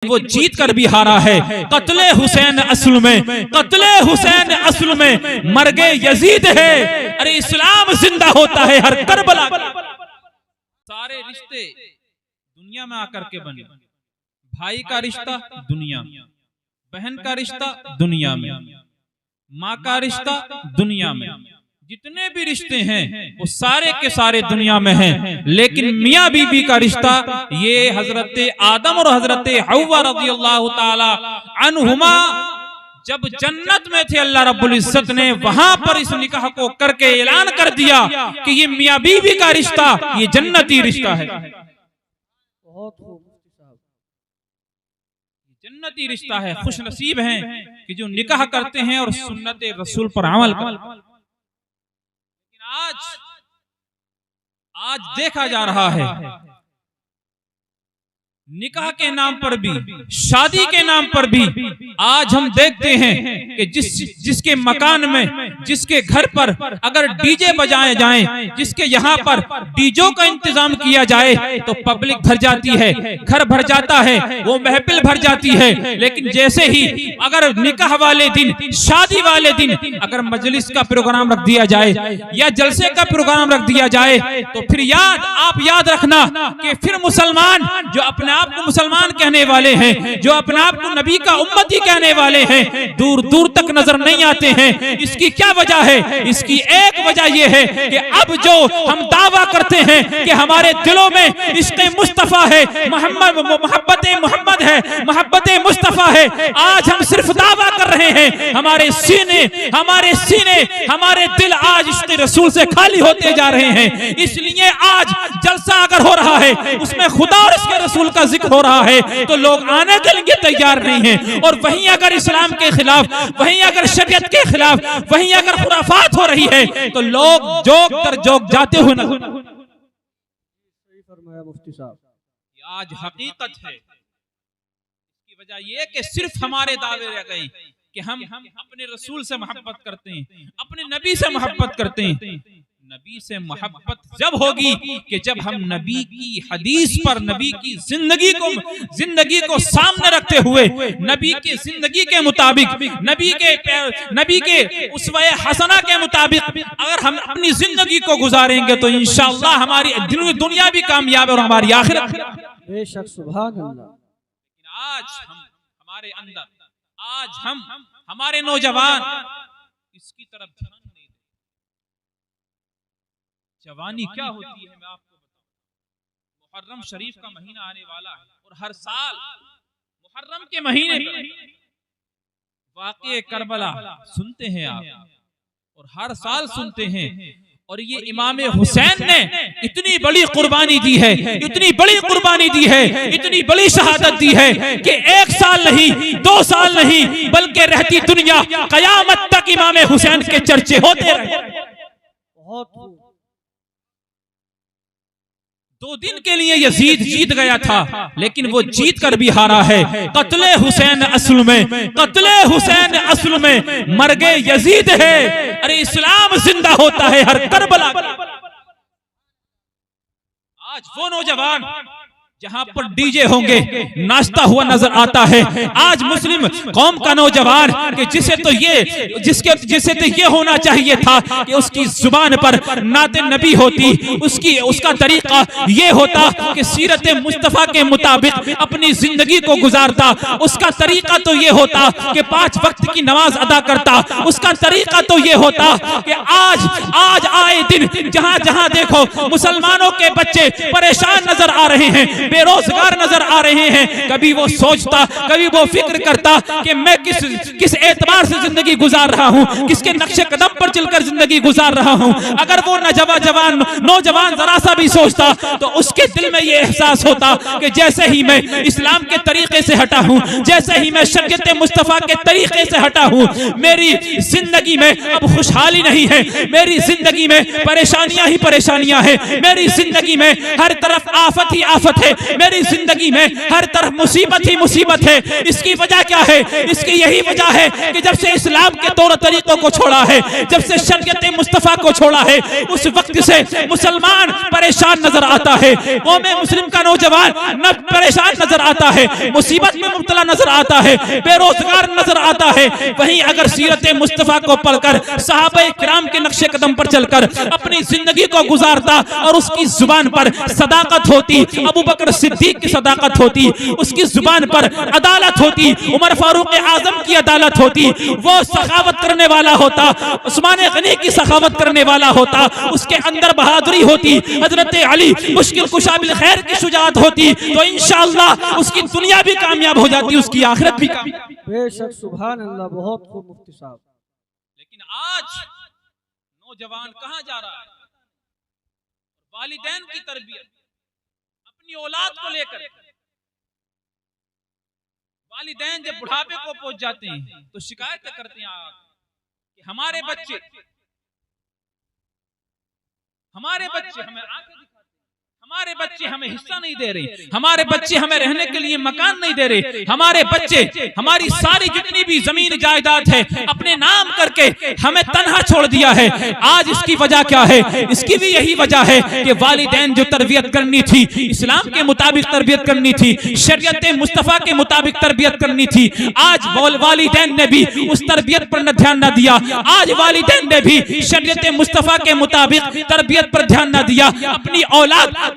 वो जीत कर भी हारा है। कत्ले हुसैन असल में मर गए यजीद है। अरे इस्लाम जिंदा होता है हर करबला। सारे रिश्ते दुनिया में आकर के बने। भाई का रिश्ता दुनिया में, बहन का रिश्ता दुनिया में, माँ का रिश्ता दुनिया में, जितने भी रिश्ते हैं वो सारे के सारे दुनिया में हैं। लेकिन मियाँ बीबी का रिश्ता ये हजरत आदम और हजरत हव्वा रज़ियल्लाहु ताला अन्हुमा जब जन्नत में थे, अल्लाह रब्बुल इज्जत ने वहां पर इस निकाह को करके ऐलान कर दिया कि ये मियाँ बीबी का रिश्ता ये जन्नती रिश्ता है। जन्नती रिश्ता है। खुश नसीब हैं कि जो निकाह करते हैं और सुन्नत रसूल पर अमल करते हैं। आज देखा जा रहा है निकाह के नाम पर भी, शादी के नाम पर भी आज हम देखते हैं कि जिसके मकान में, जिसके घर पर अगर डीजे बजाए जाएं, जिसके यहाँ पर डीजो का इंतजाम किया जाए तो पब्लिक भर जाती है, घर भर जाता है, वो महफिल भर जाती है। लेकिन जैसे ही अगर निकाह वाले दिन, शादी वाले दिन अगर मजलिस का प्रोग्राम रख दिया जाए या जलसे का प्रोग्राम रख दिया जाए तो फिर आप याद रखना कि फिर मुसलमान जो अपने आप को मुसलमान कहने वाले हैं, जो अपने आप को नबी का उम्मती कहने वाले हैं, दूर दूर तक नजर नहीं आते हैं। इसकी क्या वजह है? इसकी एक वजह यह है कि अब जो हम दावा करते हैं कि हमारे दिलों में इश्क़ मुस्तफा है, मोहब्बत मोहम्मद है, मोहब्बत मुस्तफा है, आज हम सिर्फ दावा कर रहे हैं। हमारे सीने, हमारे दिल आज इश्क़ रसूल से खाली होते जा रहे हैं। इसलिए आज जलसा अगर हो रहा है उसमें खुदा और इसके रसूल का जिक्र हो रहा है तो लोग आने के लिए तैयार नहीं हैं। और वहीं अगर इस्लाम के खिलाफ, वहीं अगर शरीयत के खिलाफ, वहीं अगर खुराफात हो रही है तो लोग जोक दर जोक जाते हुए नजर। मुफ्ती साहब, आज हकीकत है। इसकी वजह यह कि सिर्फ हमारे दावे रह गए कि हम अपने रसूल से मोहब्बत करते हैं, अपने नबी से मोहब्बत करते हैं। नबी से मोहब्बत जब होगी कि जब हम नबी की हदीस पर, नबी की जिंदगी को सामने रखते हुए, नबी की जिंदगी के मुताबिक, नबी के उसवे हसना के मुताबिक अगर हम अपनी जिंदगी को गुजारेंगे तो इंशाअल्लाह हमारी दुनिया भी कामयाब और हमारी आखिरत। बेशक, सुभान अल्लाह। आज हमारे अंदर, आज हमारे नौजवान इसकी तरफ ध्यान नहीं देते। जवानी क्या होती है मैं आपको बताऊं। मुहर्रम शरीफ का महीना आने वाला है और हर साल मुहर्रम के महीने वाक़े करबला सुनते हैं आप, और हर साल सुनते हैं। और ये इमाम हुसैन ने इतनी बड़ी कुर्बानी दी है, इतनी बड़ी कुर्बानी दी है, इतनी बड़ी शहादत दी है कि 1 साल नहीं, 2 साल नहीं, बल्कि रहती दुनिया कयामत तक इमाम हुसैन के चर्चे होते रहे। बहुत 2 दिन के लिए यजीद जीत गया था, लेकिन वो जीत कर भी हारा है। कत्ले हुसैन असल में मर गए यजीद है। अरे इस्लाम जिंदा होता है हर करबला। आज वो नौजवान जहां पर डीजे होंगे नाचता हुआ नजर आता है। आज मुस्लिम कौम का नौजवान कि जिसे तो ये होना चाहिए था कि उसकी जुबान पर नाते नबी होती, उसका तरीका ये होता कि सीरत मुस्तफा के मुताबिक अपनी जिंदगी को गुजारता। उसका तरीका तो ये होता कि 5 वक्त की नमाज अदा करता। उसका तरीका तो ये होता कि आज आए दिन जहां जहां देखो मुसलमानों के बच्चे परेशान नजर आ रहे हैं, बेरोजगार नजर आ रहे हैं। कभी वो सोचता, कभी वो फिक्र करता कि मैं किस एतबार से जिंदगी गुजार रहा हूँ, किसके नक्शे कदम पर चलकर जिंदगी गुजार रहा हूँ। अगर वो नौजवान जरा सा भी सोचता तो उसके दिल में ये एहसास होता कि जैसे ही मैं इस्लाम के तरीके से हटा हूँ, जैसे ही मैं शरीयत मुस्तफा के तरीके से हटा हूँ, मेरी जिंदगी में अब खुशहाली नहीं है, मेरी जिंदगी में परेशानियां ही परेशानियां हैं, मेरी जिंदगी में हर तरफ आफत ही आफत है, मेरी जिंदगी में हर तरफ मुसीबत ही मुसीबत है। इसकी वजह क्या है? इसकी यही वजह है कि जब से इस्लाम के तौर तरीकों को छोड़ा है, जब से शरीयत मुस्तफा को छोड़ा है, उस वक्त से मुसलमान परेशान नजर आता है। कौम मुस्लिम का नौजवान न परेशान नजर आता है, मुसीबत में मुब्तला नजर आता है, बेरोजगार नजर आता है। वहीं अगर सीरत मुस्तफा को पढ़कर सहाबा किराम के नक्शे कदम पर चलकर अपनी जिंदगी को गुजारता और उसकी जुबान पर सदाकत होती, अबू बकर सिद्दीक की सदाकत होती, उसकी जुबान पर अदालत होती, उमर फारूक आजम की अदालत होती, वो सखावत करने वाला होता, उस्मान गनी की सखावत करने वाला होता, उसके अंदर बहादुरी होती, हजरत अली मुश्किल कुशा बिल खैर की शुजाअत होती, तो इंशाअल्लाह उसकी दुनिया भी कामयाब हो जाती, उसकी आखिरत भी कामयाब। बेशक सुभान अल्लाह, बहुत खूब मुफ्ती साहब। लेकिन आज नौजवान कहां जा रहा है? वालिदैन की तरबियत, अपनी औलाद को लेकर वालिदैन जब बुढ़ापे को पहुंच जाते हैं तो शिकायत करते हैं कि हमारे बच्चे हमें हमारे बच्चे हमें हिस्सा नहीं दे रहे, हमारे बच्चे हमें रहने के लिए मकान नहीं दे रहे, हमारे बच्चे हमारी सारी जितनी भी जमीन जायदाद है अपने नाम करके हमें तन्हा छोड़ दिया है। आज इसकी वजह क्या है? इसकी भी यही वजह है कि वालिदैन जो तरबियत करनी थी, इस्लाम के मुताबिक तरबियत करनी थी, शरीयत मुस्तफा के मुताबिक तरबियत करनी थी, आज वालिदैन ने भी उस तरबियत पर ध्यान न दिया। आज वालिदैन ने भी शरीयत मुस्तफा के मुताबिक तरबियत पर ध्यान न दिया।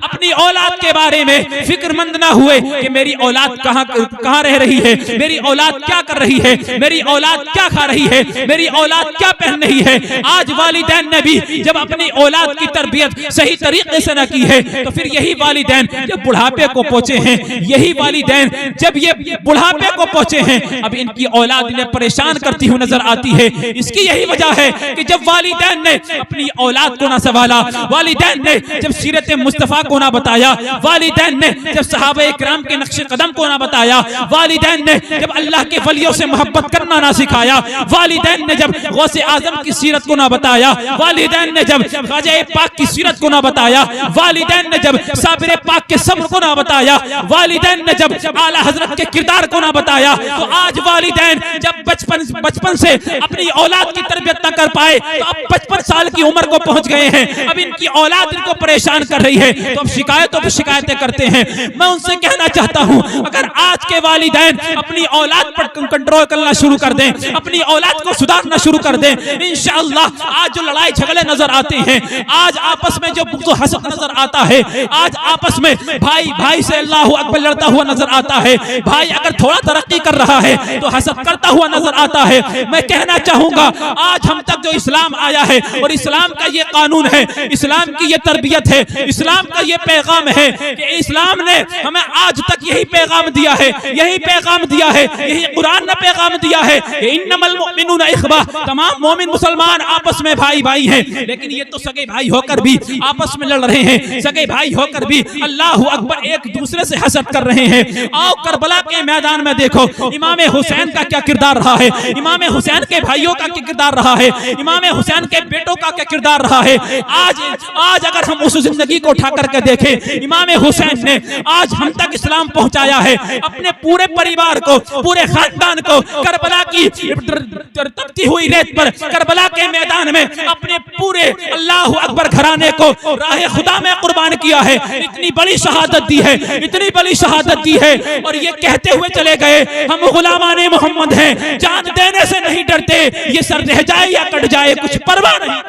अपनी औलाद के बारे में फिक्रमंद ना हुए कि मेरी औलाद कहां रह रही है, मेरी औलाद क्या कर रही है, मेरी औलाद क्या खा रही है, मेरी औलाद क्या पहन रही है। आज वालिदैन ने भी जब अपनी औलाद की तरबियत सही तरीके से न की है तो फिर यही वालिदैन जब बुढ़ापे को पहुंचे हैं, यही वालिदैन जब ये बुढ़ापे को पहुंचे हैं, अब इनकी औलाद इन्हें परेशान करती हुई नजर आती है। इसकी यही वजह है कि जब वालिदैन ने अपनी औलाद को ना संभाला, वालिदैन ने जब सीरत मुस्तफा को ना बताया, वालिदैन ने जब सहाबा इकराम के नक्शे कदम को ना बताया, वालिदैन ने जब अल्लाह के वलियों से मोहब्बत करना ना सिखाया, वालिदैन ने जब गौसे आजम की सीरत को ना बताया, वालिदैन ने जब ख्वाजा पाक की सीरत को ना बताया, वालिदैन ने जब साबिर पाक के सब्र को ना बताया, वालिदैन ने जब आला हजरत के किरदार को ना बताया, तो आज वालिदैन जब बचपन से अपनी औलाद की तरबियत न कर पाए तो अब 55 साल की उम्र को पहुंच गए हैं, अब इनकी औलाद इनको परेशान कर रही है, तो अब शिकायतें करते हैं। मैं उनसे कहना चाहता हूं, अगर आज के वालिदैन अपनी औलाद पर कंट्रोल करना शुरू कर दें, अपनी औलाद को सुधारना शुरू कर दें, इंशाअल्लाह आज जो लड़ाई झगड़े नजर आते हैं, आज आपस में जो बुग़्ज़ हसद नजर आता है, आज आपस में भाई से अल्लाहु अकबर लड़ता हुआ नजर आता है, भाई अगर थोड़ा तरक्की कर रहा है तो हसद करता हुआ नजर आता है। मैं कहना चाहूंगा, आज हम तक जो इस्लाम आया है और इस्लाम का ये कानून है, इस्लाम की ये तरबियत है, इस्लाम का ये पैगाम है कि इस्लाम ने हमें आज तक यही पैगाम दिया है, यही पैगाम दिया है, यही कुरान ने पैगाम दिया है कि इन्नमल मुमिनूना इख्वा, तमाम मोमिन मुसलमान आपस में भाई हैं। लेकिन ये तो सगे भाई होकर भी आपस में लड़ रहे हैं, सगे भाई होकर भी अल्लाहु अकबर एक दूसरे से हसद कर रहे हैं। आओ करबला के मैदान में देखो इमाम हुसैन का क्या किरदार रहा है, इमाम हुसैन के भाइयों का क्या किरदार रहा है, इमाम हुसैन के बेटों का क्या किरदार रहा है। आज अगर हम उस जिंदगी को उठा करके देखें, इमाम हुसैन ने आज हम तक इस्लाम पहुंचाया है, अपने पूरे परिवार को, पूरे खानदान को करबला की तपती हुई रेत पर, करबला के मैदान में अपने पूरे अल्लाहु अकबर घराने को राह खुदा में कुर्बान किया है। इतनी बड़ी शहादत दी है, इतनी बड़ी शहादत दी है, और ये कहते हुए चले गए हम गुलामाने मोहम्मद हैं, जान देने से नहीं डरते, ये सर रह जाए या कट जाए कुछ परवाह नहीं।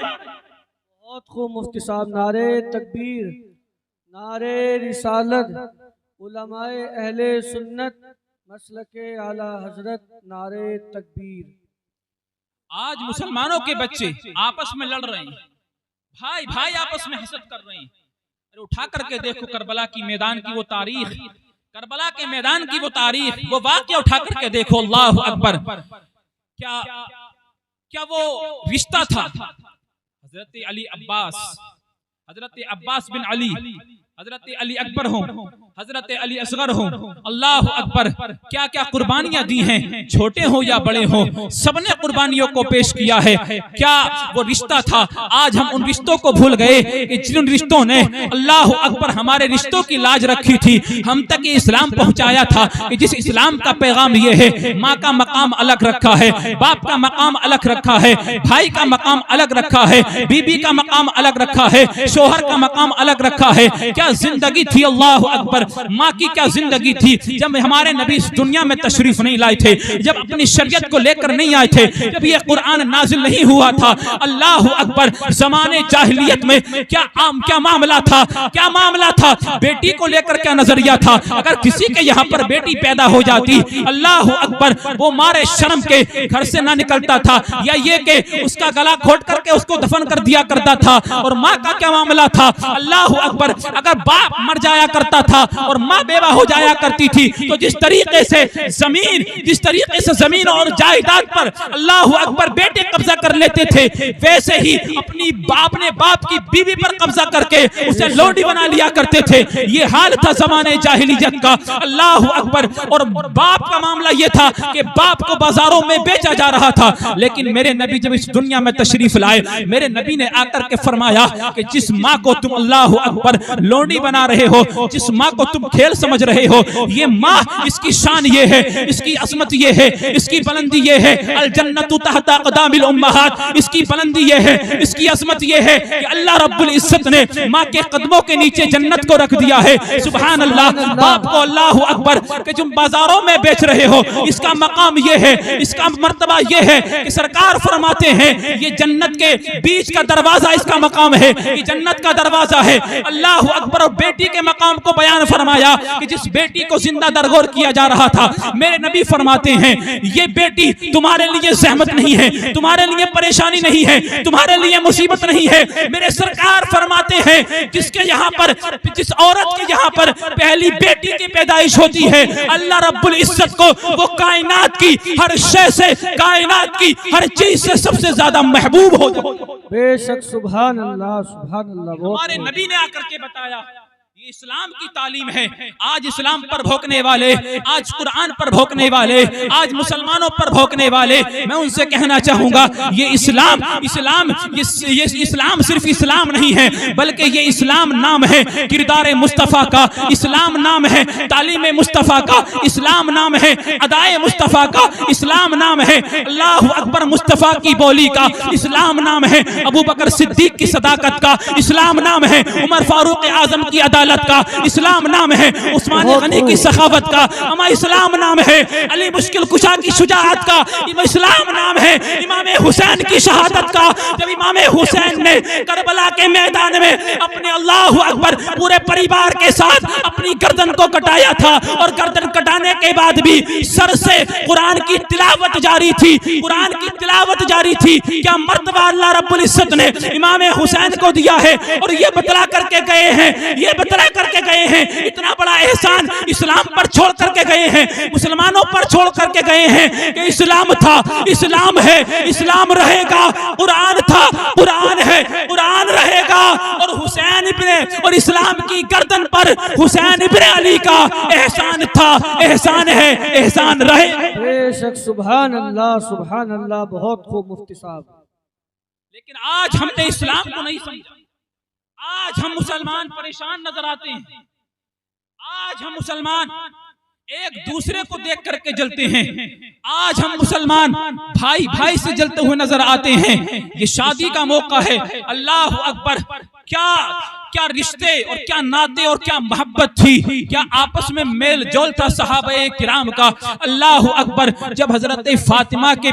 बहुत खूब मुफ्ती साहब, नारे तकबीर, नारे रिसालत, उलमाए अहले सुन्नत, मसलके आला हजरत, नारे तकबीर। आज मुसलमानों के बच्चे आपस में लड़ रहे हैं, भाई आपस में हसद कर रहे हैं। अरे उठा करके देखो करबला की मैदान की वो तारीख, करबला के मैदान की वो तारीख, वो वाक़या उठा करके देखो। अल्लाहु अकबर, क्या वो रिश्ता था हजरत अब्बास बिन अली हजरत अली अकबर हो, हजरत अली असगर हो, अल्लाह अकबर, क्या क्या कुर्बानियां दी हैं, छोटे हो या बड़े हो, सबने कुर्बानियों को पेश किया है। क्या वो रिश्ता था, आज हम उन रिश्तों को भूल गए कि जिन रिश्तों ने अल्लाह अकबर हमारे रिश्तों की लाज रखी थी, हम तक ये इस्लाम पहुंचाया था कि जिस इस्लाम का पैगाम ये है, माँ का मकाम अलग रखा है, बाप का मकाम अलग रखा है, भाई का मकाम अलग रखा है, बीबी का मकाम अलग रखा है, शोहर का मकाम अलग रखा है। क्या जिंदगी थी, अल्लाह अकबर, माँ की क्या जिंदगी थी जब हमारे नबी इस दुनिया में तशरीफ नहीं लाए थे, जब अपनी शरीयत को लेकर नहीं आए थे, जब ये कुरान नाजिल नहीं हुआ था। अल्लाह अकबर, ज़माने जाहिलियत में क्या मामला था, क्या मामला था, बेटी को लेकर क्या नजरिया था। अगर किसी के यहाँ पर बेटी पैदा हो जाती, अल्लाह अकबर, वो मारे शर्म के घर से ना निकलता था, या ये कि उसका गला घोट करके उसको दफन कर दिया करता था। और माँ का क्या मामला था, अल्लाह अकबर, अगर बाप मर जाया करता था और माँ बेवा हो जाया करती थी, तो जिस तरीके से जमीन और जायदाद पर अल्लाह अकबर बेटे कब्जा कर लेते थे, वैसे ही अपनी बाप की बीवी पर कब्जा करके उसे लोडी बना लिया करते थे। ये हाल था जमाने जाहिलियत का, अल्लाह अकबर। और बाप का मामला ये था कि बाप को बाजारों में बेचा जा रहा था। लेकिन मेरे नबी जब इस दुनिया में तशरीफ लाए, मेरे नबी ने आकर के फरमाया कि जिस माँ को तुम अल्लाह अकबर लोडी बना रहे हो, जिस माँ को तुम खेल समझ रहे हो, ये माँ, इसकी शान ये है, इसकी असमत ये है, इसकी बुलंदी ये है, अल जन्नतु तहता क़दामिल उम्महात, इसकी बुलंदी ये है, इसकी असमत ये है कि अल्लाह रब्बुल इज्जत ने माँ के कदमों के नीचे जन्नत को रख दिया है। सुभान अल्लाह। बाप को अल्लाह अकबर कि तुम बाजारों में बेच रहे हो, इसका मकाम ये है, इसका मर्तबा ये है कि सरकार फरमाते हैं ये जन्नत के बीच का दरवाजा इसका मकाम है, ये जन्नत का दरवाजा है। अल्लाह अकबर। और बेटी के मकाम को बयान फरमाया कि जिस बेटी को जिंदा दरगोर किया जा रहा था, मेरे नबी फरमाते हैं ये बेटी तुम्हारे लिए जहमत नहीं है, तुम्हारे लिए परेशानी नहीं है, तुम्हारे लिए मुसीबत नहीं है। मेरे सरकार फरमाते हैं जिसके यहाँ पर, जिस औरत के यहाँ पर पहली बेटी की पैदाइश होती है, अल्लाह रब्बुल इज्जत को वो कायनात की हर शय से, कायनात की हर चीज से सबसे ज्यादा महबूब हो। बेशक, सुभान अल्लाह, सुभान अल्लाह। हमारे नबी ने आकर के बताया ये इस्लाम की तालीम है। आज इस्लाम पर भोंकने वाले, आज कुरान पर भोंकने वाले, आज मुसलमानों पर भोंकने वाले, मैं उनसे कहना चाहूंगा ये इस्लाम सिर्फ इस्लाम नहीं है, बल्कि ये इस्लाम नाम है किरदार मुस्तफ़ा का, इस्लाम नाम है तालीम मुस्तफ़ा का, इस्लाम नाम है अदाए मुस्तफ़ा का, इस्लाम नाम है अल्लाह अकबर मुस्तफ़ा की बोली का, इस्लाम नाम है अबू बकर सिद्दीक की सदाकत का, इस्लाम नाम है उमर फारूक आजम की अदालत का, इस्लाम नाम है उस्मान गनी की सखावत का, हमारा इस्लाम नाम है अली मुश्किल कुशा की शुजाअत का, इस्लाम नाम है इमाम हुसैन की शहादत का। जब इमाम हुसैन ने करबला के मैदान में अपने अल्लाह अकबर पूरे परिवार के साथ अपनी गर्दन को कटाया था, और गर्दन कटाने के बाद भी सर से कुरान की तिलावत जारी थी, कुरान की तिलावत जारी थी। क्या मर्तबा अल्लाह रब्बुल इज्जत ने इमाम हुसैन को दिया है, और ये बतला करके गए हैं, ये बतला करके गए हैं, इतना बड़ा एहसान इस्लाम पर छोड़ करके गए हैं, मुसलमानों पर छोड़ करके गए हैं कि इस्लाम था, इस्लाम है, इस्लाम रहेगा, कुरान था, कुरान है, कुरान रहेगा। और हुसैन इब्ने, और इस्लाम की गर्दन पर हुसैन इब्ने अली का एहसान था, एहसान है, एहसान रहे। बेशक, सुभान अल्लाह, सुभान अल्लाह। बहुत खूब मुफ्ती साहब। लेकिन आज हमने इस्लाम को नहीं समझा, आज हम मुसलमान परेशान नजर आते हैं, आज हम मुसलमान एक दूसरे को देख करके जलते हैं, आज हम मुसलमान भाई भाई से जलते हुए नजर आते हैं। ये शादी का मौका है, अल्लाह अकबर, क्या रिश्ते और क्या नाते और क्या मोहब्बत थी, क्या आपस में मेल जोल था सहाबाए किराम का। अल्लाह अकबर। जब हजरत फातिमा के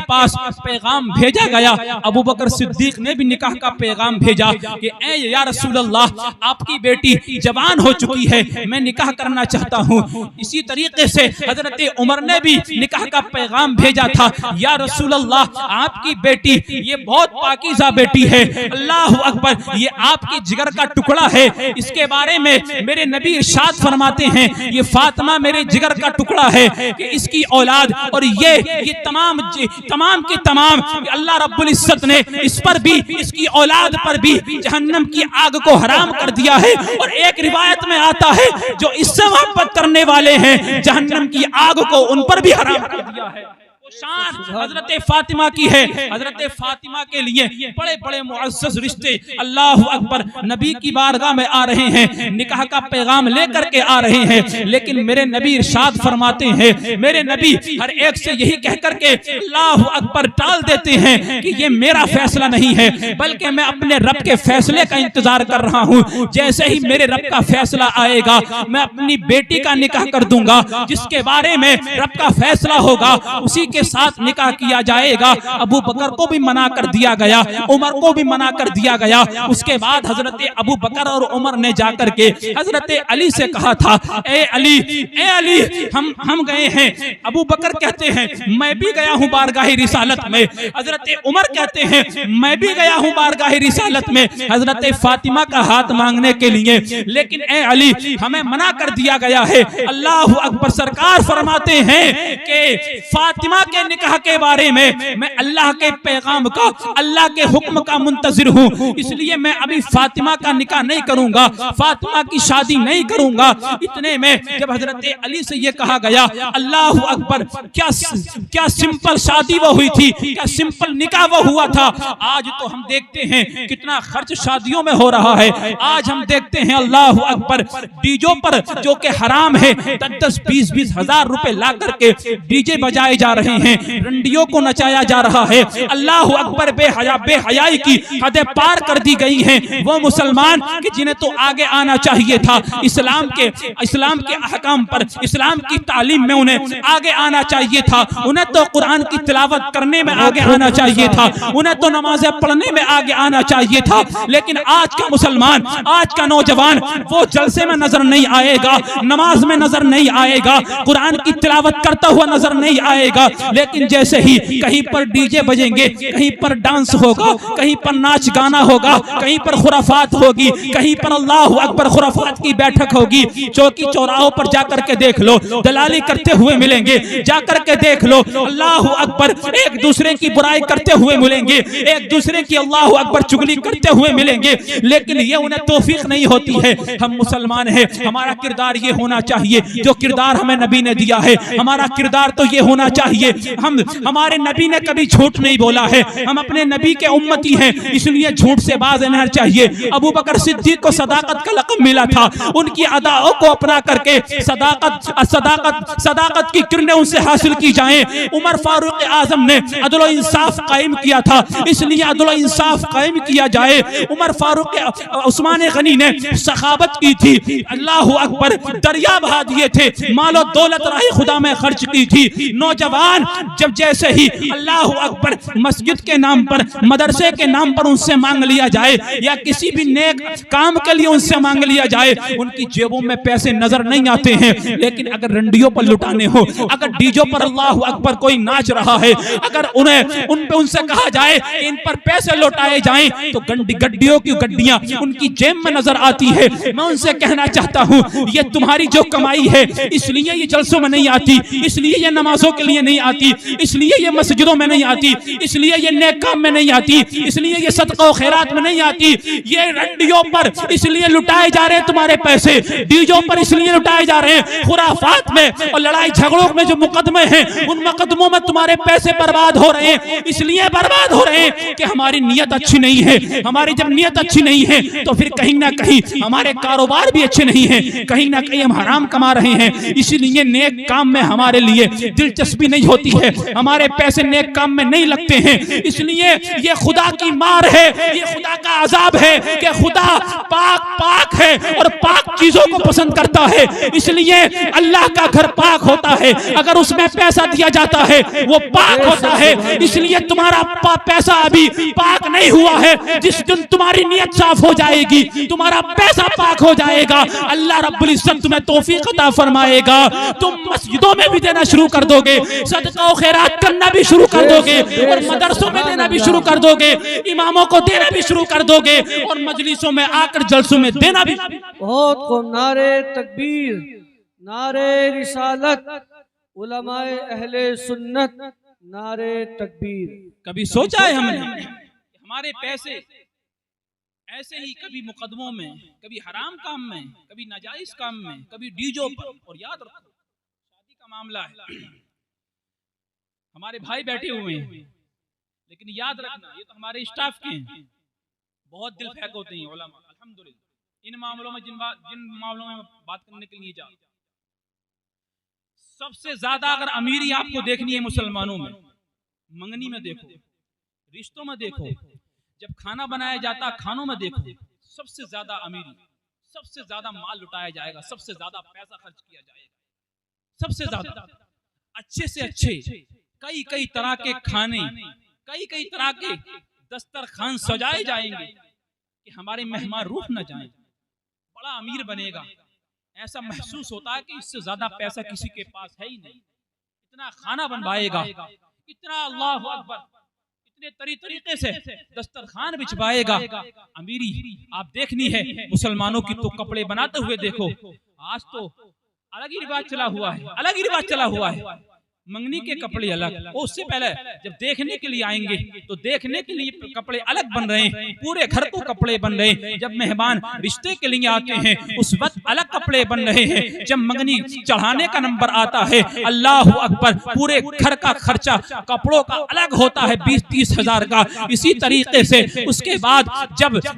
पास पैगाम भेजा गया, अबू बकर सिद्दीक ने भी निकाह का पैगाम भेजा कि ए या रसूल अल्लाह, आपकी बेटी जवान हो चुकी है, मैं निकाह करना चाहता हूँ। इसी तरीके से हजरत उमर ने भी निकाह का पैगाम भेजा था, या रसूल अल्लाह, आपकी बेटी ये बहुत पाकीज़ा बेटी है, अल्लाह अकबर, ये आपकी जिगर का टुकड़ा है। इसके बारे में मेरे नबी इरशाद फरमाते हैं, ये फातिमा मेरे जिगर का टुकड़ा है कि इसकी औलाद और ये तमाम की तमाम अल्लाह रब्बुल इज्जत ने इस पर भी, इसकी औलाद पर भी जहन्नम की आग को हराम कर दिया है। और एक रिवायत में आता है, जो इससे मोहब्बत करने वाले हैं जहन्नम की आग को उन पर भी हराम कर दिया है। शान हजरत फातिमा की है। हजरत फातिमा के लिए बड़े बड़े मुअज़्ज़ज़ रिश्ते अल्लाह अकबर नबी की बारगाह में आ रहे हैं, निकाह का पैगाम लेकर के आ रहे हैं। लेकिन मेरे नबी इरशाद फरमाते हैं, मेरे नबी हर एक से यही कह करके अल्लाह अकबर टाल देते हैं कि ये मेरा फैसला नहीं है, बल्कि मैं अपने रब के फैसले का इंतजार कर रहा हूँ। जैसे ही मेरे रब का फैसला आएगा, मैं अपनी बेटी का निकाह कर दूंगा। जिसके बारे में रब का फैसला होगा उसी के साथ निकाह किया जाएगा। अबू बकर को भी मना कर दिया गया, उमर को भी मना कर दिया गया। उसके बाद हजरत अबू बकर और उमर ने जाकर के हजरत अली से कहा था, ए अली हम गए हैं। अबू बकर कहते हैं मैं भी गया हूं बारगाह रिसालत में। हजरत उमर कहते हैं मैं भी गया हूं बारगाह रिसालत में हजरत फातिमा का हाथ मांगने के लिए, लेकिन ए अली हमें मना कर दिया गया है। अल्लाह अकबर, सरकार फरमाते हैं कि फातिमा के निकाह के बारे में मैं अल्लाह के पैगाम का, अल्लाह के हुक्म का मुंतजिर हूँ, इसलिए मैं अभी फातिमा का निकाह नहीं करूंगा, फातिमा की शादी नहीं करूंगा। इतने में जब हजरत अली से ये कहा गया, अल्लाह अकबर, क्या सिंपल शादी वो हुई थी, क्या सिंपल निकाह वो हुआ था। आज तो हम देखते हैं कितना खर्च शादियों में हो रहा है। आज हम देखते हैं अल्लाह अकबर, डीजो पर जो कि हराम है 10-10, 20-20 हजार रुपए ला करके डीजे बजाए जा रहे हैं, रंडियों को नचाया जा रहा है। अल्लाह अकबर, बेहयाई की हदें पार कर दी गई हैं। वो मुसलमान कि जिन्हें तो आगे आना चाहिए था, इस्लाम के अहकाम पर, इस्लाम की तालीम में उन्हें आगे आना चाहिए था। उन्हें तो कुरान की तिलावत करने में आगे आना चाहिए था, उन्हें तो नमाजें पढ़ने में आगे आना चाहिए था। लेकिन आज का मुसलमान, आज का नौजवान वो जलसे में नजर नहीं आएगा, नमाज में नजर नहीं आएगा, कुरान की तिलावत करता हुआ नजर नहीं आएगा। लेकिन जैसे ही कहीं पर डीजे बजेंगे, कहीं पर डांस होगा, कहीं पर नाच गाना होगा, कहीं पर खुराफात होगी, कहीं पर अल्लाह अकबर खुराफात की बैठक होगी, चौकी चौराहों पर जाकर के देख लो, दलाली करते हुए मिलेंगे। जाकर के देख लो, अल्लाह अकबर, एक दूसरे की बुराई करते हुए मिलेंगे, एक दूसरे की अल्लाह अकबर चुगली करते हुए मिलेंगे। लेकिन ये उन्हें तौफीक नहीं होती है। हम मुसलमान हैं, हमारा किरदार ये होना चाहिए जो किरदार हमें नबी ने दिया है। हमारा किरदार तो ये होना चाहिए, हमारे नबी ने कभी झूठ नहीं बोला है, हम अपने नबी के उम्मती हैं, इसलिए झूठ से बाज रहना चाहिए। अबू बकर सिद्दीक को सदाकत का लक़ब मिला था, उनकी अदाओं को अपना करके सदाकत की किरणें उनसे हासिल की जाएं। उमर फारूक आजम ने अदल इंसाफ कायम किया था, इसलिए अदल इंसाफ कायम किया जाए। उमर फारूक उस्मान गनी ने सखावत की थी, अल्लाह अकबर, दरिया बहा दिए थे, मालो दौलत राह खुदा में खर्च की थी। नौजवान जब जैसे ही अल्लाह अकबर मस्जिद के नाम पर, मदरसे के नाम पर उनसे मांग लिया जाए या किसी भी नेक काम के लिए उनसे मांग लिया जाए, उनकी जेबों में पैसे नजर नहीं आते हैं। लेकिन अगर रंडियों पर लुटाने हो, अगर डीजों पर अल्लाह अकबर कोई नाच रहा है, अगर उनसे कहा जाए इन पर पैसे लौटाए जाएं, तो गड्डियों की गड्डियां उनकी जेब में नजर आती है। मैं उनसे कहना चाहता हूं, ये तुम्हारी जो कमाई है, इसलिए ये जलसों में नहीं आती, इसलिए ये नमाजों के लिए नहीं आती, इसलिए ये मस्जिदों में नहीं आती, इसलिए ये नेक काम में नहीं आती, इसलिए ये सदका और खैरात में नहीं आती। ये रंडियों पर इसलिए लुटाए जा रहे हैं तुम्हारे पैसे, डीजों पर इसलिए लुटाए जा रहे हैं, खुराफात में और लड़ाई झगड़ों में जो मुकदमे हैं, उन मुकदमों में तुम्हारे पैसे बर्बाद हो रहे हैं। इसलिए बर्बाद हो रहे हैं कि हमारी नीयत अच्छी नहीं है। हमारी जब नीयत अच्छी नहीं है तो फिर कहीं ना कहीं हमारे कारोबार भी अच्छे नहीं है, कहीं ना कहीं हम हराम कमा रहे हैं। इसीलिए नेक काम में हमारे लिए दिलचस्पी नहीं होती है, हमारे पैसे नेक काम में नहीं लगते हैं। इसलिए ये खुदा की मार है, ये खुदा का अजाब है कि खुदा पाक है और पाक चीजों को पसंद करता है। इसलिए अल्लाह का घर पाक होता है, अगर उसमें पैसा दिया जाता है वो पाक होता है। इसलिए तुम्हारा पैसा अभी पाक नहीं हुआ है, जिस दिन तुम्हारी नीयत साफ हो जाएगी, तुम्हारा पैसा पाक हो जाएगा, अल्लाह रब्बुल इज्जत तुम्हें तौफीक अता फरमाएगा। तुम मस्जिदों में भी देना शुरू कर दोगे, सदका सदका और खैरात करना भी शुरू कर दोगे और मदरसों में देना भी शुरू कर दोगे, इमामों को देना भी शुरू कर दोगे और मजलिसों में आकर जलसों में देना भी। बहुत खूब। नारे तकबीर, नारे रिसालत, उलमाए अहले सुन्नत, नारे तकबीर। कभी सोचा है हमने हमारे पैसे ऐसे ही कभी मुकदमों में, कभी हराम काम में, कभी नाजायज काम में, कभी डीजो पर। और याद रखो शादी का मामला है, हमारे भाई बैठे हुए हैं, लेकिन याद रखना ये तो हमारे स्टाफ के हैं, बहुत दिल फेंक होते हैं उलमा अल्हम्दुलिल्लाह। इन मामलों में जिन मामलों में बात करने के लिए जा, सबसे ज्यादा अगर अमीरी आपको देखनी है मुसलमानों में, मंगनी में देखो, रिश्तों में देखो, जब खाना बनाया जाता खानों में देखो, सबसे ज्यादा अमीरी, सबसे ज्यादा माल लुटाया जाएगा, सबसे ज्यादा पैसा खर्च किया जाएगा, सबसे ज्यादा अच्छे से अच्छे कई कई तरह के खाने, कई कई तरह के दस्तरखान सजाए जाएंगे कि हमारे मेहमान रूठ न जाएं, बड़ा अमीर बनेगा। ऐसा महसूस होता है कि इससे ज्यादा पैसा किसी के पास है ही नहीं, इतना खाना बनवाएगा, इतना अल्लाह अकबर, इतने तरीके से दस्तरखान बिछवाएगा। अमीरी आप देखनी है मुसलमानों की तो कपड़े बनाते हुए देखो, आज तो अलग ही रिवाज चला हुआ है, अलग ही रिवाज चला हुआ है, मंगनी के कपड़े अलग। और उससे पहले जब देखने के लिए आएंगे तो देखने के लिए कपड़े अलग बन रहे हैं, पूरे घर को कपड़े बन रहे हैं। जब मेहमान रिश्ते के लिए आते हैं उस वक्त अलग कपड़े बन रहे हैं। जब मंगनी चढ़ाने का नंबर आता है, अल्लाह अकबर, पूरे घर का खर्चा कपड़ों का अलग होता है 20-30 हजार का। इसी तरीके से उसके बाद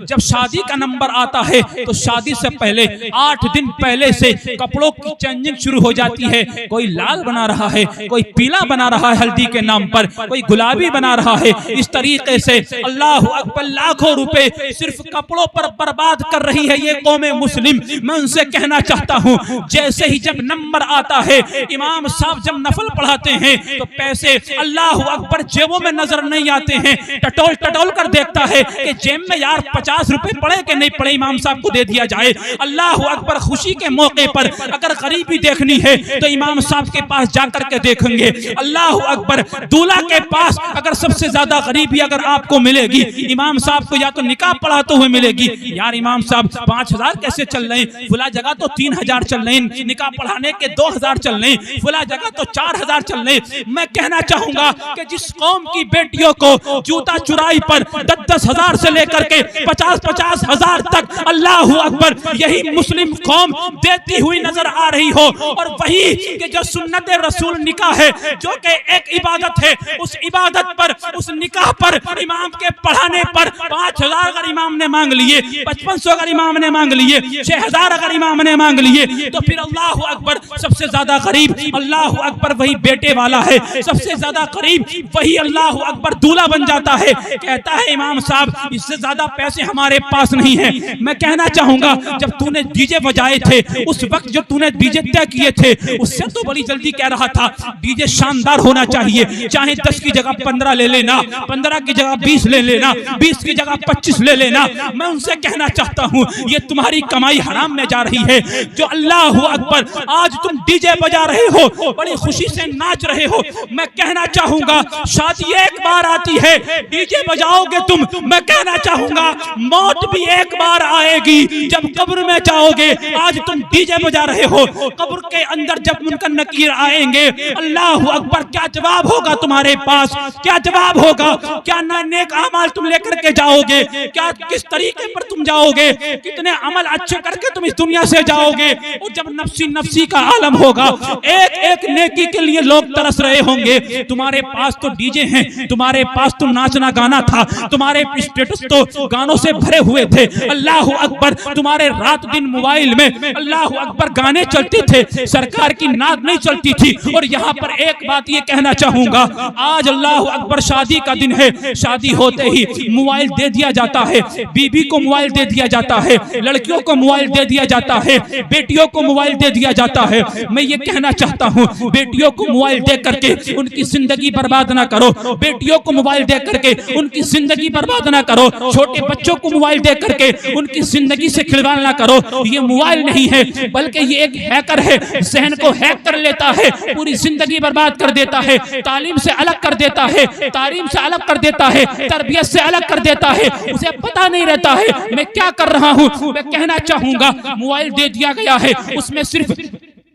जब शादी का नंबर आता है तो शादी से पहले 8 दिन पहले से कपड़ों की चेंजिंग शुरू हो जाती है। कोई लाल बना रहा है, कोई पीला बना रहा है हल्दी के नाम पर, कोई गुलाबी बना रहा है। इस तरीके से अल्लाह अकबर लाखों रुपए सिर्फ कपड़ों पर बर्बाद कर रही है ये कौम मुस्लिम। मैं उनसे कहना चाहता हूँ, जैसे ही जब नंबर आता है, इमाम साहब जब नफल पढ़ाते हैं तो पैसे अल्लाह अकबर जेबों में नजर नहीं आते हैं। टटोल टटोल कर देखता है कि जेब में यार 50 रुपए पड़े कि नहीं पड़े, इमाम साहब को दे दिया जाए। अल्लाह अकबर, खुशी के मौके पर अगर गरीबी देखनी है तो इमाम साहब के पास जाकर के देखेंगे। अल्लाह अकबर, दूल्हा के पास अगर सबसे ज्यादा गरीबी अगर आपको मिलेगी, इमाम साहब को या तो निकाह पढ़ाते हुए मिलेगी, यार इमाम साहब 5000 कैसे चल रहे हैं, फुला जगह तो 3000 चल रहे हैं, निकाह पढ़ाने के 2000 चल रहे हैं, फुला जगह तो 4000 चल रहे हैं। मैं कहना चाहूंगा कि जिस कौम की बेटियों को जूता चुराई पर 10-10 हजार से लेकर के 50-50 हजार तक अल्लाह अकबर यही मुस्लिम कौम देती हुई नजर आ रही हो, और वही कि जो सुन्नत रसूल निकाह है जो कि एक इबादत है, उस इबादत पर, उस निकाह पर, इमाम के पढ़ाने पर 5000 अगर इमाम ने मांग लिए, 5500 अगर इमाम ने मांग लिए, 6000 अगर इमाम ने मांग लिए, तो फिर अल्लाह अकबर सबसे ज्यादा गरीब अल्लाह अकबर वही बेटे वाला है, सबसे ज्यादा गरीब वही अल्लाह अकबर दूल्हा बन जाता है। कहता है इमाम साहब इससे ज्यादा पैसे हमारे पास नहीं है। मैं कहना चाहूंगा, जब तूने डीजे बजाए थे, उस वक्त जो तूने डीजे तय किए थे, उससे तो बड़ी जल्दी कह रहा था डीजे शानदार होना चाहिए, चाहे 10 की जगह 15 ले लेना, 15 की जगह 20 ले लेना, 20 की जगह 25 ले लेना। मैं उनसे कहना चाहता हूँ, ये तुम्हारी कमाई हराम में जा रही है। जो अल्लाह अकबर आज तुम डीजे बजा रहे हो, बड़ी खुशी से नाच रहे हो, मैं कहना चाहूंगा शादी एक बार आती है, डीजे बजाओगे तुम, मैं कहना चाहूंगा मौत भी एक बार आएगी जब कब्र में जाओगे। आज तुम डीजे बजा रहे हो, कब्र के अंदर जब मुनकर नकीर आएंगे, अल्लाह अकबर क्या जवाब होगा तुम्हारे पास, क्या जवाब होगा? क्या नेक अमाल तुम लेकर के जाओगे? क्या किस तरीके पर तुम जाओगे? कितने अमल अच्छे करके तुम इस दुनिया से जाओगे? और जब नफ्सी नफ्सी का आलम होगा, एक एक नेकी के लिए लोग तरस रहे होंगे। तुम्हारे पास तो डीजे हैं, तुम्हारे पास तो नाचना गाना था, तुम्हारे स्टेटस तो गानों से भरे हुए थे। अल्लाह अकबर, तुम्हारे रात दिन मोबाइल में अल्लाह अकबर गाने चलते थे, सरकार की नाद नहीं चलती थी। और यहाँ पर एक बात ये कहना चाहूंगा, आज अल्लाह अकबर शादी का दिन है, शादी होते ही मोबाइल दे दिया जाता है, बीबी को मोबाइल दे दिया जाता है, लड़कियों को मोबाइल दे दिया जाता है, बेटियों को मोबाइल दे दिया जाता है। मैं ये कहना चाहता हूँ, बेटियों को मोबाइल दे करके उनकी जिंदगी बर्बाद ना करो, बेटियों को मोबाइल दे करके उनकी जिंदगी बर्बाद ना करो, छोटे बच्चों को मोबाइल दे करके उनकी जिंदगी से खिलवाड़ ना करो। ये मोबाइल नहीं है, बल्कि ये एक हैकर है, जहन को हैक कर लेता है, पूरी जिंदगी जिंदगी बर्बाद कर देता है, तालीम से अलग कर देता है, तालीम से अलग कर देता है, तरबियत से अलग कर देता है। उसे पता नहीं रहता है मैं क्या कर रहा हूँ। मैं कहना चाहूंगा मोबाइल दे दिया गया है, उसमें सिर्फ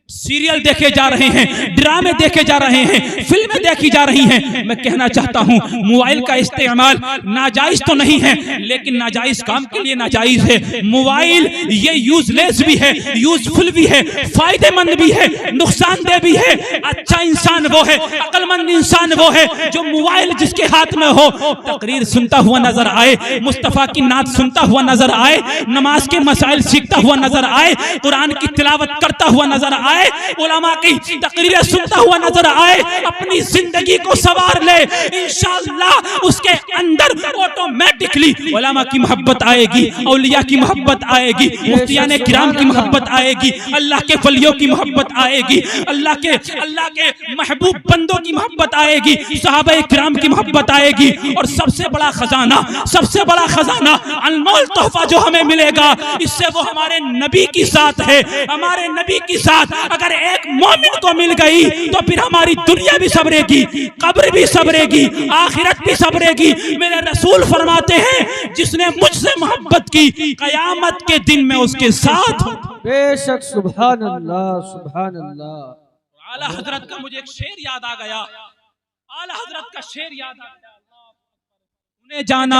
सीरियल देखे जा रहे हैं, ड्रामे देखे जा रहे हैं, फिल्में देखी जा रही हैं। मैं कहना चाहता हूं मोबाइल का इस्तेमाल नाजायज तो नहीं है, लेकिन नाजायज काम के लिए नाजायज है। मोबाइल ये यूजलेस भी है, यूजफुल भी है, फायदेमंद भी है, नुकसानदेह भी है। अच्छा इंसान वो है, अक्लमंद इंसान वो है जो मोबाइल जिसके हाथ में हो तकरीर सुनता हुआ नजर आए, मुस्तफा की नात सुनता हुआ नजर आए, नमाज के मसाइल सीखता हुआ नजर आए, कुरान की तिलावत करता हुआ नजर आए, उलमा की तकरीरें सुनता हुआ नजर आए, अपनी जिंदगी को संवार ले। इंशाअल्लाह उसके अंदर ऑटोमेटिकली उलमा की मोहब्बत आएगी, औलिया की मोहब्बत आएगी, मुफ्तियाने किराम की मोहब्बत आएगी, अल्लाह के वलियों की मोहब्बत आएगी, अल्लाह के महबूब बंदों की मोहब्बत आएगी, सहाबा किराम की मोहब्बत आएगी। और सबसे बड़ा खजाना अनमोल तोहफा जो हमें मिलेगा, इससे वो हमारे नबी की साथ है। हमारे नबी की साथ अगर एक मोमिन को मिल गई तो फिर हमारी दुनिया भी सबरेगी, कब्र भी सबरेगी, आखिरत भी सबरेगी। मेरे रसूल फरमाते हैं जिसने मुझसे मोहब्बत की कयामत के दिन में उसके साथ। बेशक सुभान अल्लाह सुभान अल्लाह। आला हजरत का मुझे एक शेर याद आ गया, आला हजरत का शेर याद आ गया। उन्हें जाना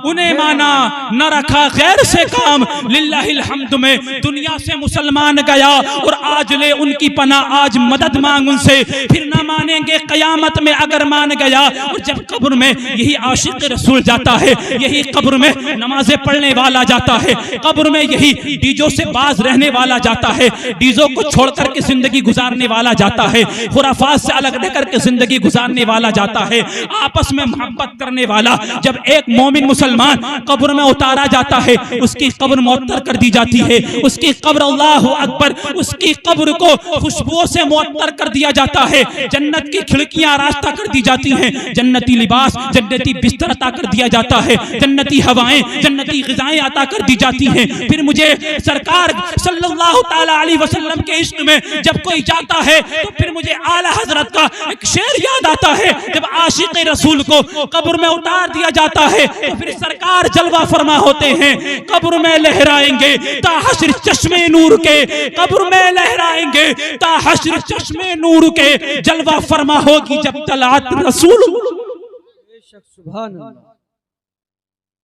उन्हें माना न रखा गैर से काम, लिल्लाहिल हम्द में दुनिया से मुसलमान गया और आज ले उनकी पनाह, आज मदद मांग उनसे, फिर ना मानेंगे कयामत में अगर मान गया। और जब कब्र में यही आशिक रसूल जाता है, यही कब्र में नमाजें पढ़ने वाला जाता है, कब्र में यही डीजो से बाज रहने वाला जाता है, डीजो को छोड़ करके जिंदगी गुजारने वाला जाता है, खुराफात से अलग रहकर के जिंदगी गुजारने वाला जाता है, आपस में मोहब्बत करने वाला। जब एक मोमिन मुसलमान कब्र में उतारा जाता है, उसकी कब्र मुअत्तर कर दी जाती है, उसकी कब्र अल्लाहु अकबर, उसकी कब्र को खुशबुओं से मुअत्तर कर दिया जाता है, जन्नत की खिड़कियां रास्ता कर दी जाती हैं, जन्नती लिबास, जन्नती बिस्तर अता कर दिया जाता है, जन्नती हवाएं, जन्नती ग़िज़ाएं अता कर दी जाती हैं। फिर मुझे सरकार सल्लल्लाहु ताला अलैहि वसल्लम के इश्क में जब कोई जाता है तो फिर मुझे आला हजरत का एक शेर याद आता है। जब आशिक रसूल को कब्र में उतार दिया जाता है तो फिर सरकार जलवा फरमा होते हैं, कब्र में लहराएंगे ता हश्र चश्मे नूर के, कब्र में लहराएंगे ता हश्र चश्मे नूर के, जलवा फरमा होगी जब तलात रसूल। बेशक सुभान अल्लाह।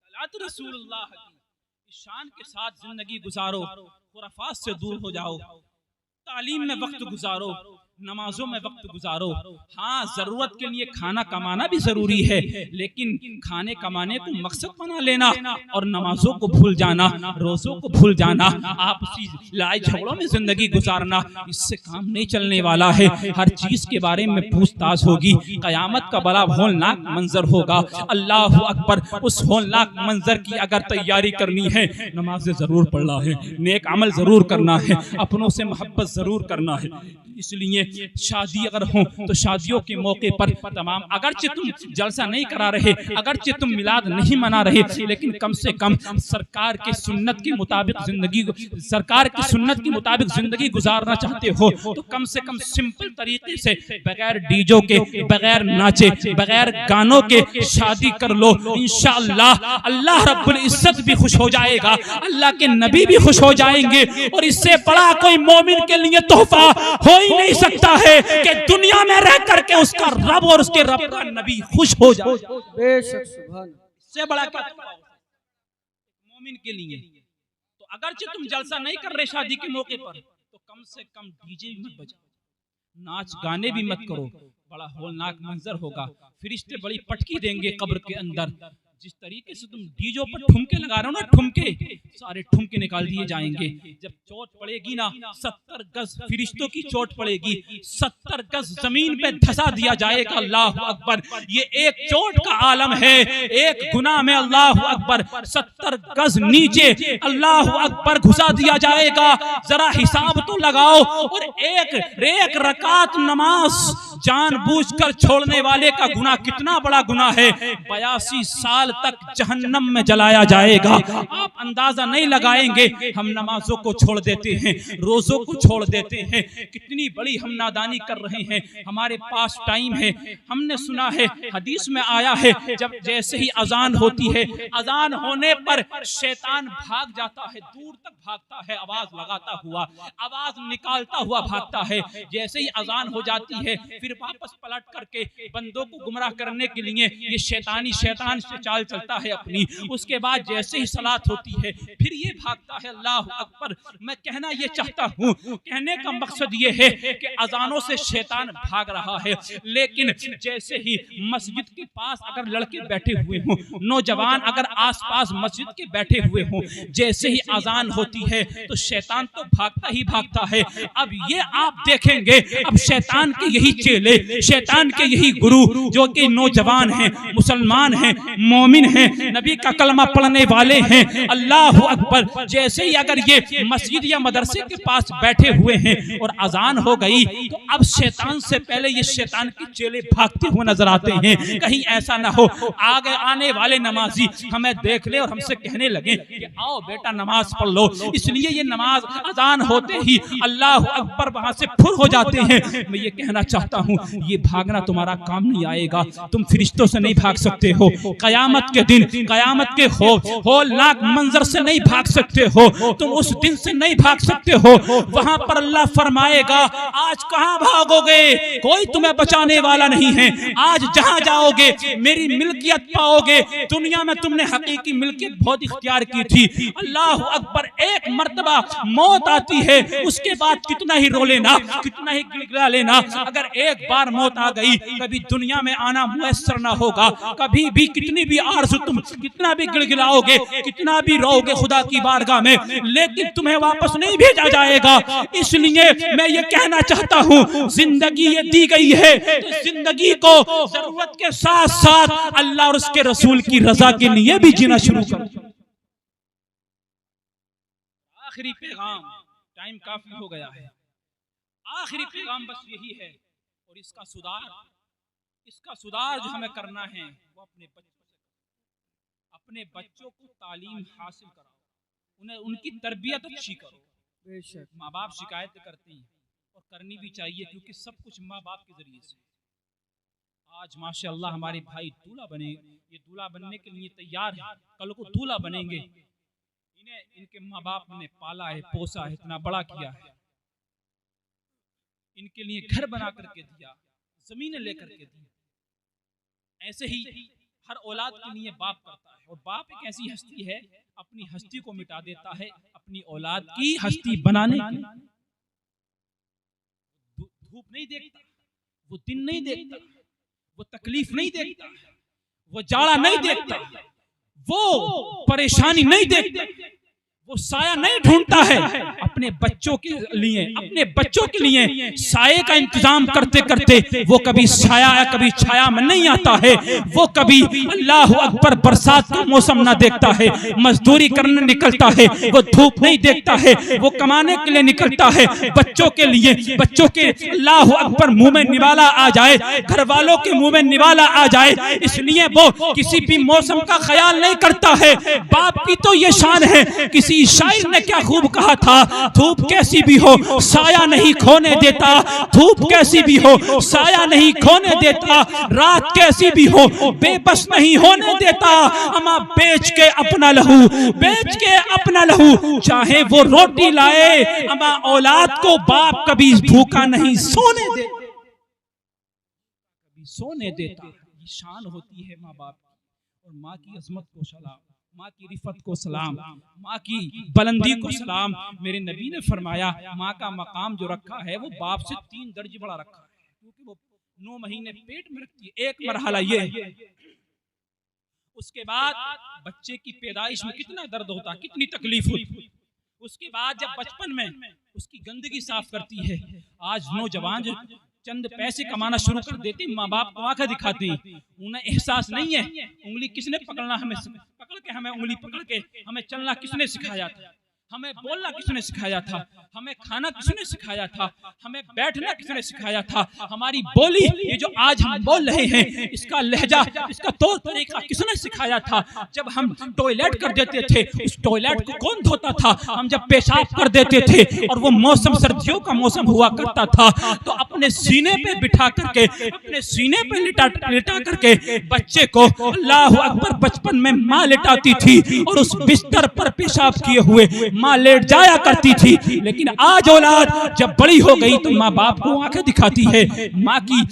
तलात रसूलुल्लाह की शान के साथ जिंदगी गुजारो, खुराफात से दूर हो जाओ, तालीम में वक्त गुजारो, नमाजों में वक्त गुजारो। हाँ, जरूरत के लिए खाना कमाना भी जरूरी है, लेकिन खाने कमाने को मकसद बना लेना और नमाजों को भूल जाना, रोजों को भूल जाना, आपसी लड़ाई झगड़ों में जिंदगी गुजारना, इससे काम नहीं चलने वाला है। हर चीज के बारे में पूछताछ होगी, कयामत का बड़ा होलनाक मंजर होगा। अल्लाह अकबर। उस होलनाक मंजर की अगर तैयारी करनी है, नमाजें जरूर पढ़ना है, नेक अमल जरूर करना है, अपनों से मोहब्बत जरूर करना है। इसलिए शादी अगर हो तो शादियों के मौके पर तमाम, अगरचे तुम जलसा नहीं करा रहे, अगरचे तुम मिलाद नहीं मना रहे, लेकिन कम से कम सरकार के सुन्नत के मुताबिक जिंदगी, सरकार की सुन्नत के मुताबिक जिंदगी गुजारना चाहते हो तो कम से कम सिंपल तरीके से बगैर डीजो के, बगैर नाचे, बगैर गानों के शादी कर लो। इंशाअल्लाह अल्लाह रब्बुल इज्जत भी खुश हो जाएगा, अल्लाह के नबी भी खुश हो जाएंगे। और इससे बड़ा कोई मोमिन के लिए तोहफा हो ही नहीं सकता है कि दुनिया में रह करके उसका रब और उसके रब का नबी खुश हो जाए। बेशक सुभान। इससे बड़ा क्या मोमिन के लिए। तो अगरचे तुम जलसा नहीं कर रहे शादी के मौके पर, तो कम से कम डीजे भी मत बजाओ, नाच गाने भी मत करो, बड़ा होलनाक मंजर होगा। फरिश्ते बड़ी पटकी देंगे कब्र के अंदर। जिस तरीके से तुम डीजो पर ठुमके लगा रहे हो ना, ठुमके सारे ठुमके निकाल दिए जाएंगे। जब चोट पड़ेगी ना, 70 गज फरिश्तों की चोट पड़ेगी, 70 गज जमीन पे धसा दिया जाएगा। अल्लाह अकबर। ये एक चोट का आलम है, एक गुनाह में अल्लाह अकबर 70 गज नीचे अल्लाह अकबर घुसा दिया जाएगा। जरा हिसाब तो लगाओ। और एक रकात नमाज जानबूझकर छोड़ने वाले का गुनाह कितना बड़ा गुनाह है। 82 साल तक जहन्नम में जलाया जाएगा। आप अंदाजा नहीं लगाएंगे। हम नमाजों को छोड़ देते हैं, रोजों को छोड़ देते हैं, कितनी बड़ी हम नादानी कर रहे हैं। हमारे पास टाइम है। हमने सुना है, हदीस में आया है, जब जैसे ही अजान होती है, अजान होने पर शैतान भाग जाता है, दूर तक भागता है, आवाज लगाता हुआ, आवाज निकालता हुआ भागता है। जैसे ही अजान हो जाती है, फिर वापस पलट करके बंदों को गुमराह करने के लिए ये शैतान से चाल चलता है अपनी। उसके बाद जैसे ही सलात होती है, फिर ये भागता है। अल्लाह अकबर। मैं कहना ये चाहता हूँ, कहने का मकसद ये है कि अजानों से शैतान भाग रहा है, लेकिन जैसे ही मस्जिद के पास अगर लड़के बैठे हुए हों, नौजवान अगर आसपास मस्जिद के बैठे हुए हों, जैसे ही अजान होती है तो शैतान तो भागता ही भागता है। अब ये आप देखेंगे, अब शैतान के यही चेले, शैतान के यही गुरु जो कि नौजवान हैं, मुसलमान हैं, मोमिन हैं, नबी का कलमा पढ़ने वाले हैं, अल्लाह अकबर, जैसे ही अगर ये मस्जिद या मदरसे के पास बैठे हुए हैं और अजान हो गई, तो अब शैतान से पहले ये शैतान के चेले भागते हुए नजर आते हैं। कहीं ऐसा ना हो आगे आने वाले नमाजी हमें देख ले और हमसे कहने लगे कि आओ बेटा नमाज पढ़ लो। इसलिए ये नमाज अजान होते ही अल्लाह अकबर वहां से फुर हो जाते हैं। मैं ये कहना चाहता हूँ, ये भागना तुम्हारा काम नहीं आएगा। तुम फरिश्तों से नहीं भाग सकते हो। कयामत के दिन, कयामत के होलनाक मंजर से नहीं भाग सकते हो। तुम उस दिन से नहीं भाग सकते हो। वहां पर अल्लाह फरमाएगा, आज कहां भागोगे, कोई तुम्हें बचाने वाला नहीं है। आज जहां जाओगे मेरी मिल्कियत पाओगे। दुनिया में तुमने हकीकी मिल्कियत बहुत इख्तियार की थी। अल्लाह अकबर। एक मर्तबा मौत आती है, उसके बाद कितना ही रो लेना, कितना ही गिड़गिड़ा लेना, अगर एक बार मौत आ गई, कभी दुनिया में आना मुयस्सर ना होगा। कभी भी कितनी भी आरज़ू, तुम कितना भी गिड़गिड़ाओगे, कितना भी रोओगे खुदा की बारगाह में, लेकिन तुम्हें वापस नहीं भेजा जाएगा। इसलिए मैं ये कहना चाहता हूँ, जिंदगी ये दी गई है तो जिंदगी को जरूरत के साथ साथ अल्लाह और उसके रसूल की रजा के लिए भी जीना शुरू करो। आखिरी पैगाम, टाइम काफी हो गया है, आखिरी पैगाम बस यही है, और इसका सुधार जो हमें करना है वो अपने बच्चों को तालीम हासिल कराओ, उन्हें उनकी तरबियत अच्छी करो। माँ बाप शिकायत करते हैं और करनी भी चाहिए, क्योंकि सब कुछ माँ बाप के जरिए से। आज माशाअल्लाह हमारे भाई दूल्हा बने, ये दूल्हा बनने के लिए तैयार है, कल को दूल्हा बनेंगे। इन्हें इनके माँ बाप ने पाला है, पोसा है, इतना बड़ा किया है, इनके लिए घर बना करके दिया, जमीनें लेकर के दी। ऐसे ही हर औलाद के लिए बाप करता है, और बाप एक ऐसी हस्ती है, अपनी हस्ती को मिटा देता है अपनी औलाद की हस्ती बनाने के लिए। धूप नहीं देखता, वो दिन नहीं देखता, वो तकलीफ नहीं देखता, वो जाड़ा नहीं देखता, वो परेशानी नहीं देखता, वो साया नहीं ढूंढता है। अपने बच्चों के लिए, अपने बच्चों के लिए साये का इंतजाम करते करते वो कभी साया या कभी छाया में नहीं आता है। वो कभी अल्लाह अकबर बरसात का मौसम ना देखता है, मजदूरी करने निकलता है, वो धूप नहीं देखता है, वो कमाने के लिए निकलता है बच्चों के लिए। बच्चों के अल्लाह अकबर मुंह में निवाला आ जाए, घर वालों के मुंह में निवाला आ जाए, इसलिए वो किसी भी मौसम का ख्याल नहीं करता है। बाप की तो ये शान है। किसी शायर ने क्या खूब कहा था, धूप कैसी भी हो साया नहीं खोने देता, धूप कैसी भी हो साया नहीं खोने देता, रात कैसी भी हो बेबस नहीं होने देता। अमा बेच के अपना लहू, बेच के अपना लहू, चाहे वो रोटी लाए, अमा औलाद को बाप कभी भूखा नहीं सोने दे, कभी सोने देता। ये शान होती है माँ बाप की। और माँ की अजमत को सलाम, माँ की रिफत को सलाम, माँ की बुलंदी को सलाम। मेरे नबी ने फरमाया, माँ का मकाम जो रखा है वो बाप से 3 दर्जे बड़ा रखा है, क्योंकि वो 9 महीने पेट में रखती है। एक मरहला ये है। उसके बाद बच्चे की पैदाइश में कितना दर्द होता है, कितनी तकलीफ होती। उसके बाद जब बचपन में उसकी गंदगी साफ करती है। आज नौजवान जो चंद पैसे कमाना शुरू कर देते, माँ बाप को आंखें दिखाते हैं, उन्हें एहसास नहीं है उंगली किसने पकड़ना, हमें पकड़ के, हमें उंगली पकड़ के हमें चलना किसने सिखाया था। हमें बोलना किसने सिखाया था? हमें खाना किसने सिखाया था? हमें बैठना किसने सिखाया था? हमारी बोली, ये जो आज हम बोल रहे हैं, इसका लहजा, इसका तौर तरीका किसने सिखाया था? जब हम टॉयलेट कर देते थे, उस टॉयलेट को कौन धोता था? हम जब पेशाब कर देते थे और वो मौसम सर्दियों का मौसम हुआ करता था, तो अपने सीने पे बिठा करके, अपने सीने पे लिटा करके बच्चे को, अल्लाह अकबर, बचपन में माँ लिटाती थी और उस बिस्तर पर पेशाब किए हुए माँ लेट जाया करती थी। लेकिन आज औलाद जब बड़ी हो गई तो माँ बाप को आंखें दिखाती है। माँ की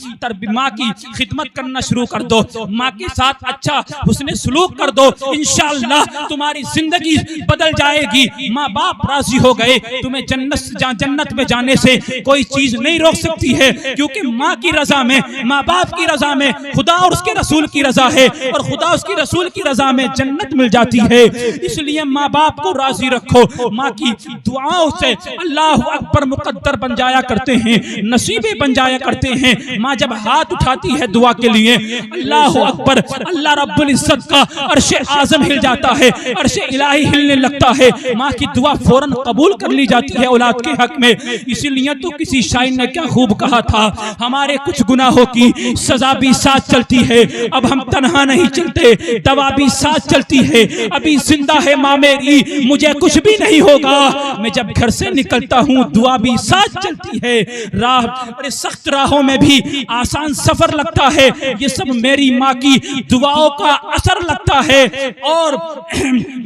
खिदमत करना शुरू कर दो, माँ के साथ अच्छा हुस्ने सलूक कर दो, इंशाअल्लाह तुम्हारी जिंदगी बदल जाएगी। माँ बाप राजी हो गए, तुम्हें जन्नत में जाने से कोई चीज नहीं रोक सकती है, क्योंकि माँ की रजा में, माँ बाप की रजा में खुदा और उसके रसूल की रजा है, और खुदा उसकी रसूल की रजा में जन्नत मिल जाती है। इसलिए माँ बाप को राजी रखो। माँ की दुआओं से अल्लाह अकबर मुकद्दर बन जाया करते हैं, नसीबे बन जाया करते हैं। माँ जब हाथ उठाती है दुआ के लिए, अल्लाह अकबर, अल्लाह रब्बुल इज्जत का अर्शे आज़म हिल जाता है, अर्शे इलाही हिलने लगता है। माँ की दुआ फौरन कबूल कर ली जाती है औलाद के हक में। इसीलिए तो किसी शायर ने क्या खूब कहा था, हमारे कुछ गुनाहों की सजा भी साथ चलती है, अब हम तन्हा नहीं चलते, दवा भी साथ चलती है, अभी जिंदा है माँ मेरी, मुझे कुछ भी नहीं होगा, मैं जब घर से निकलता हूँ दुआ भी साथ चलती है। राह बड़े सख्त राहों में भी आसान सफर लगता है, ये सब मेरी माँ की दुआओं का असर लगता है। और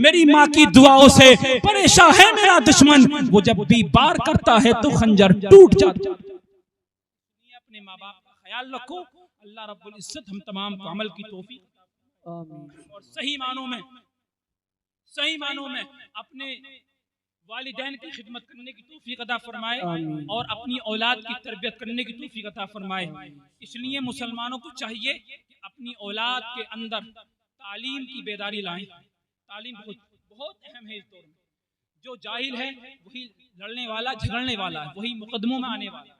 मेरी माँ की दुआओं से परेशान है मेरा दुश्मन, वो जब भी वार करता है तो खंजर टूट जाता है। अपने माँ बाप का ख्याल रखो। अल्लाह रब्बुल इज्जत हम तमाम को अमल की तौफीक और सही मानों में अपने वालिदैन की खिदमत करने की तौफीक अता फरमाए और अपनी औलाद की तरबियत करने की तौफीक अता फरमाए। इसलिए मुसलमानों को चाहिए कि अपनी औलाद के अंदर तालीम की बेदारी लाएं। तालीम बहुत अहम है इस दौर में। जो जाहिल है वही लड़ने वाला, झगड़ने वाला है, वही मुकदमों में आने वाला।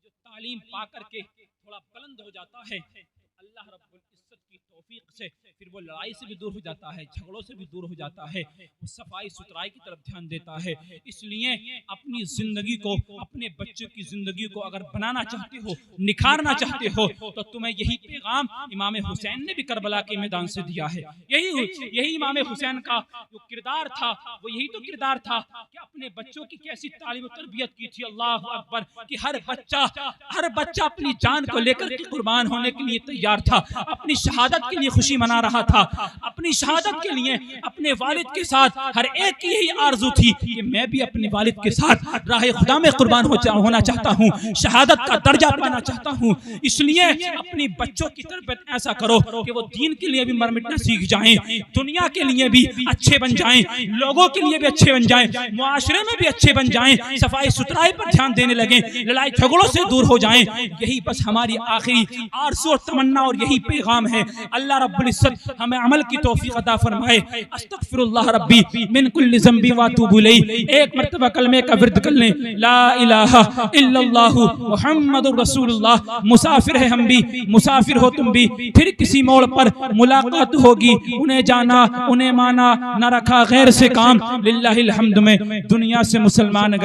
जो तालीम पा करके थोड़ा बुलंद हो जाता है, अल्लाह रब्बुल इज्जत की तौफीक से फिर वो लड़ाई से भी दूर हो जाता है, झगड़ों से भी दूर हो जाता है, वो सफाई सुथराई की तरफ ध्यान देता है। इसलिए अपनी जिंदगी को, अपने बच्चों की जिंदगी को अगर बनाना चाहते हो, निखारना चाहते हो, तो तुम्हें यही पैगाम इमाम हुसैन ने भी करबला के मैदान से दिया है। यही इमाम हुसैन का जो किरदार था, वो यही तो किरदार था कि अपने बच्चों की कैसी तालीम और तरबियत की थी। अल्लाह अकबर, कि हर बच्चा अपनी जान को लेकर के कुर्बान होने के लिए तैयार था, अपनी शहादत के लिए खुशी मना रहा था, अपनी शहादत के लिए अपने वालिद के साथ हर एक की यही आरज़ू थी कि मैं भी अपने वालिद के साथ राह खुदा में कुर्बान होना चाहता हूँ, शहादत का दर्जा पाना चाहता हूँ। इसलिए अपनी बच्चों की तरबियत ऐसा करो कि वो दीन के लिए भी मर मिटना सीख जाएं, दुनिया के लिए भी अच्छे बन जाएं, लोगों के लिए भी अच्छे बन जाएं, मुआशरे में भी अच्छे बन जाएं, सफाई सुथराई पर ध्यान देने लगे, लड़ाई झगड़ों से दूर हो जाएं। यही बस हमारी आखिरी आरज़ू और तमन्ना और यही पैगाम है। अल्लाह रब्बुल इज्जत हमें अमल की तौफीक अता फरमाए। अस्तगफिरुल्लाह रब्बी मिन कुल्लि ज़ंबी व अतूबु इलैहि। एक मर्तबा कलमे का विर्द कर लें, ला इलाहा इल्लल्लाहु मुहम्मदुर रसूलुल्लाह। मुसाफिर है हम भी, मुसाफिर हो तुम भी, फिर किसी मोड़ पर मुलाकात होगी। उन्हें जाना, उन्हें माना, न रखा गैर से काम, लिल्लाहिल हम्द में दुनिया से मुसलमान